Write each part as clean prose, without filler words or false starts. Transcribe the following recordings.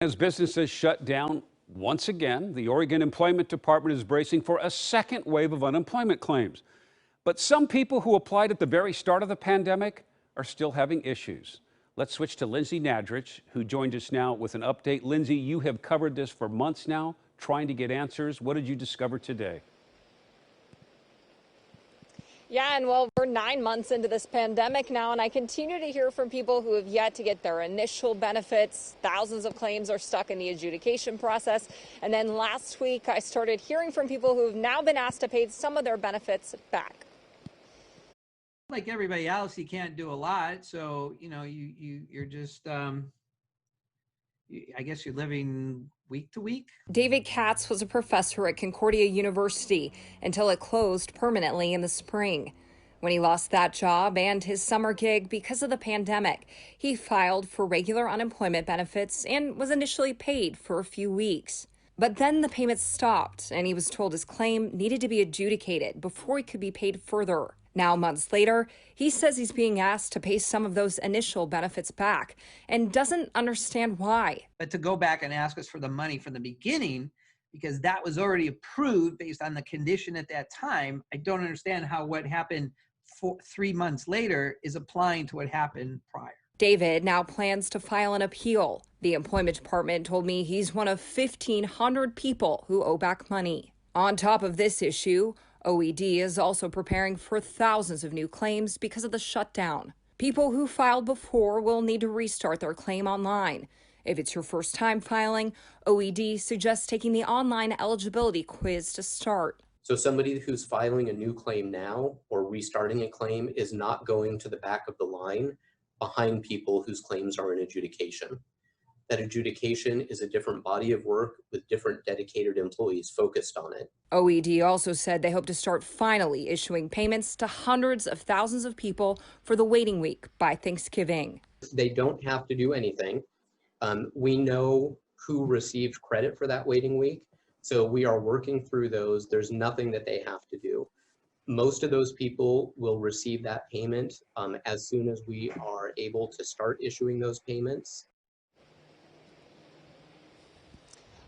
As businesses shut down once again, the Oregon Employment Department is bracing for a second wave of unemployment claims. But some people who applied at the very start of the pandemic are still having issues. Let's switch to Lindsay Nadrich, who joined us now with an update. Lindsay, you have covered this for months now, trying to get answers. What did you discover today? Yeah, and well, we're 9 months into this pandemic now, and I continue to hear from people who have yet to get their initial benefits. Thousands of claims are stuck in the adjudication process. And then last week, I started hearing from people who have now been asked to pay some of their benefits back. Like everybody else, you can't do a lot. So, you're just, I guess you're living week to week. David Katz was a professor at Concordia University until it closed permanently in the spring. When he lost that job and his summer gig because of the pandemic, he filed for regular unemployment benefits and was initially paid for a few weeks. But then the payments stopped, and he was told his claim needed to be adjudicated before he could be paid further. Now, months later, he says he's being asked to pay some of those initial benefits back and doesn't understand why. But to go back and ask us for the money from the beginning, because that was already approved based on the condition at that time, I don't understand how what happened 3 months later is applying to what happened prior. David now plans to file an appeal. The employment department told me he's one of 1,500 people who owe back money. On top of this issue, OED is also preparing for thousands of new claims because of the shutdown. People who filed before will need to restart their claim online. If it's your first time filing, OED suggests taking the online eligibility quiz to start. So somebody who's filing a new claim now or restarting a claim is not going to the back of the line behind people whose claims are in adjudication. That adjudication is a different body of work with different dedicated employees focused on it. OED also said they hope to start finally issuing payments to hundreds of thousands of people for the waiting week by Thanksgiving. They don't have to do anything. We know who received credit for that waiting week, so we are working through those. There's nothing that they have to do. Most of those people will receive that payment as soon as we are able to start issuing those payments.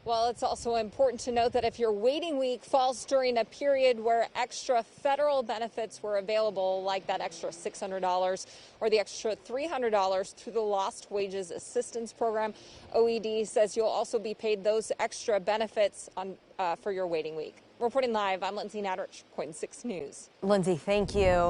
Well, it's also important to note that if your waiting week falls during a period where extra federal benefits were available, like that extra $600 or the extra $300 through the Lost Wages Assistance Program, OED says you'll also be paid those extra benefits for your waiting week. Reporting live, I'm Lindsay Nadrich, KOIN 6 News. Lindsay, thank you.